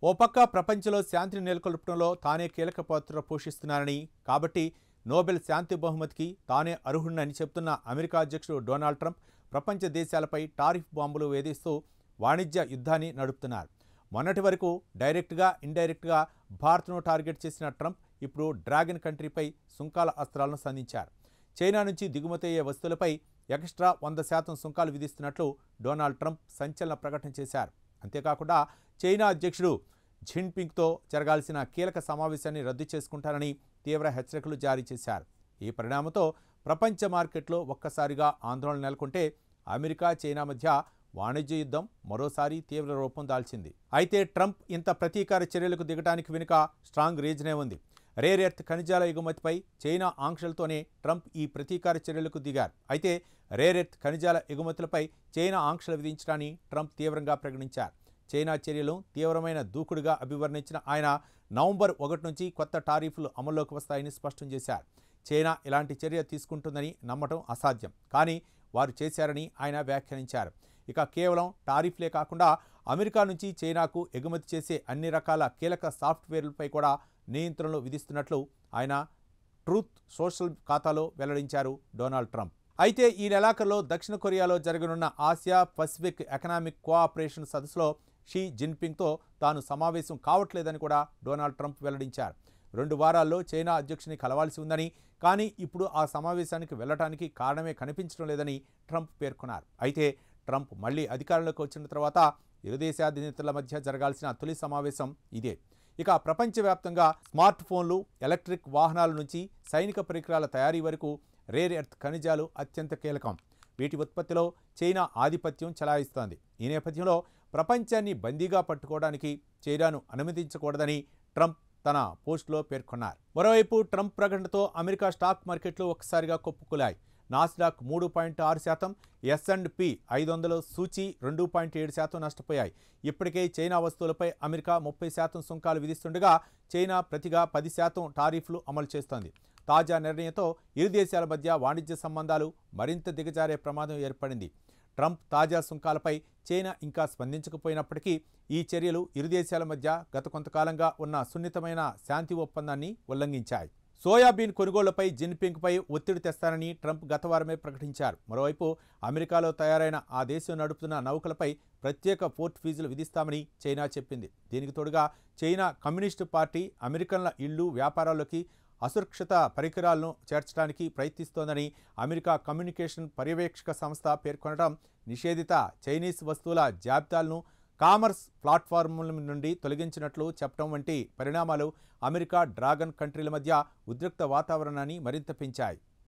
ఓ పక్క ప్రపంచంలో శాంతిని నెలకొల్పడంలో తానే కీలక పాత్ర పోషిస్తున్నారని, కాబట్టి నోబెల్ శాంతి బహుమతికి తానే అర్హుడినని చెప్తున్న అమెరికా అధ్యక్షుడు డొనాల్డ్ ట్రంప్ ప్రపంచ దేశాలపై టారిఫ్ బాంబులు వేధిస్తూ వాణిజ్య యుద్ధాన్ని నడుపుతున్నారు. మొన్నటి వరకు డైరెక్ట్గా, ఇండైరెక్ట్గా భారత్ను టార్గెట్ చేసిన ట్రంప్ ఇప్పుడు డ్రాగన్ కంట్రీపై సుంకాల అస్త్రాలను సంధించారు. చైనా నుంచి దిగుమతయ్యే వస్తువులపై ఎక్స్ట్రా 100% సుంకాలు విధిస్తున్నట్లు డొనాల్డ్ ట్రంప్ సంచలన ప్రకటన చేశారు. అంతేకాకుండా చైనా అధ్యక్షుడు జిన్పింగ్తో జరగాల్సిన కీలక సమావేశాన్ని రద్దు చేసుకుంటారని తీవ్ర హెచ్చరికలు జారీ చేశారు. ఈ పరిణామంతో ప్రపంచ మార్కెట్లో ఒక్కసారిగా ఆందోళన నెలకొంటే అమెరికా, చైనా మధ్య వాణిజ్య యుద్ధం మరోసారి తీవ్ర రూపం దాల్చింది. అయితే ట్రంప్ ఇంత ప్రతీకార చర్యలకు దిగడానికి వెనుక స్ట్రాంగ్ రీజనే ఉంది. రేర్ ఎర్త్ ఖనిజాల ఎగుమతిపై చైనా ఆంక్షలతోనే ట్రంప్ ఈ ప్రతీకార చర్యలకు దిగారు. అయితే రేర్ ఎర్త్ ఖనిజాల ఎగుమతులపై చైనా ఆంక్షలు విధించడాన్ని ట్రంప్ తీవ్రంగా ప్రకటించారు. చైనా చర్యలు తీవ్రమైన దూకుడుగా అభివర్ణించిన ఆయన నవంబర్ 1 నుంచి కొత్త టారిఫ్లు అమల్లోకి వస్తాయని స్పష్టం చేశారు. చైనా ఇలాంటి చర్య తీసుకుంటుందని నమ్మటం అసాధ్యం, కానీ వారు చేశారని ఆయన వ్యాఖ్యానించారు. ఇక కేవలం టారిఫ్లే కాకుండా అమెరికా నుంచి చైనాకు ఎగుమతి చేసే అన్ని రకాల కీలక సాఫ్ట్వేర్లపై కూడా నియంత్రణలు విధిస్తున్నట్లు ఆయన ట్రూత్ సోషల్ ఖాతాలో వెల్లడించారు డొనాల్డ్ ట్రంప్. అయితే ఈ నెలాఖరులో దక్షిణ కొరియాలో జరగనున్న ఆసియా పసిఫిక్ ఎకనామిక్ కోఆపరేషన్ సదస్సులో షీ జిన్పింగ్తో తాను సమావేశం కావట్లేదని కూడా డొనాల్డ్ ట్రంప్ వెల్లడించారు. 2 వారాల్లో చైనా అధ్యక్షుని కలవాల్సి ఉందని, కానీ ఇప్పుడు ఆ సమావేశానికి వెళ్లడానికి కారణమే కనిపించడం లేదని ట్రంప్ పేర్కొన్నారు. అయితే ట్రంప్ మళ్లీ అధికారంలోకి వచ్చిన తర్వాత ఇరు దేశాధినేతల మధ్య జరగాల్సిన తొలి సమావేశం ఇదే. ఇక ప్రపంచవ్యాప్తంగా స్మార్ట్ ఫోన్లు, ఎలక్ట్రిక్ వాహనాల నుంచి సైనిక పరికరాల తయారీ వరకు రేర్ ఎర్త్ ఖనిజాలు అత్యంత కీలకం. వీటి ఉత్పత్తిలో చైనా ఆధిపత్యం చెలాయిస్తోంది. ఈ నేపథ్యంలో ప్రపంచాన్ని బందీగా పట్టుకోవడానికి చైనాను అనుమతించకూడదని ట్రంప్ తన పోస్టులో పేర్కొన్నారు. మరోవైపు ట్రంప్ ప్రకటనతో అమెరికా స్టాక్ మార్కెట్లు ఒక్కసారిగా కొప్పుకులాయి. Nasdaq 3.6%, S&P 500 సూచీ 2.7% నష్టపోయాయి. ఇప్పటికే చైనా వస్తువులపై అమెరికా 30% సుంకాలు విధిస్తుండగా చైనా ప్రతిగా 10% టారిఫ్లు అమలు చేస్తోంది. తాజా నిర్ణయంతో ఇరు దేశాల మధ్య వాణిజ్య సంబంధాలు మరింత దిగజారే ప్రమాదం ఏర్పడింది. ట్రంప్ తాజా సుంకాలపై చైనా ఇంకా స్పందించకపోయినప్పటికీ ఈ చర్యలు ఇరు దేశాల మధ్య గత కొంతకాలంగా ఉన్న సున్నితమైన శాంతి ఒప్పందాన్ని ఉల్లంఘించాయి. సోయాబీన్ కొనుగోళ్లపై జిన్పింగ్పై ఒత్తిడి తెస్తారని ట్రంప్ గత వారమే ప్రకటించారు. మరోవైపు అమెరికాలో తయారైన ఆ దేశం నడుపుతున్న నౌకలపై ప్రత్యేక పోర్ట్ ఫీజులు విధిస్తామని చైనా చెప్పింది. దీనికి తోడుగా చైనా కమ్యూనిస్టు పార్టీ అమెరికన్ల ఇళ్లు, వ్యాపారాల్లోకి అసురక్షిత పరికరాలను చేర్చడానికి ప్రయత్నిస్తోందని అమెరికా కమ్యూనికేషన్ పర్యవేక్షక సంస్థ పేర్కొనడం, నిషేధిత చైనీస్ వస్తువుల జాబితాలను కామర్స్ ప్లాట్ఫామ్ల నుండి తొలగించినట్లు చెప్పడం వంటి పరిణామాలు అమెరికా, డ్రాగన్ కంట్రీల మధ్య ఉద్రిక్త వాతావరణాన్ని మరింత పెంచాయి.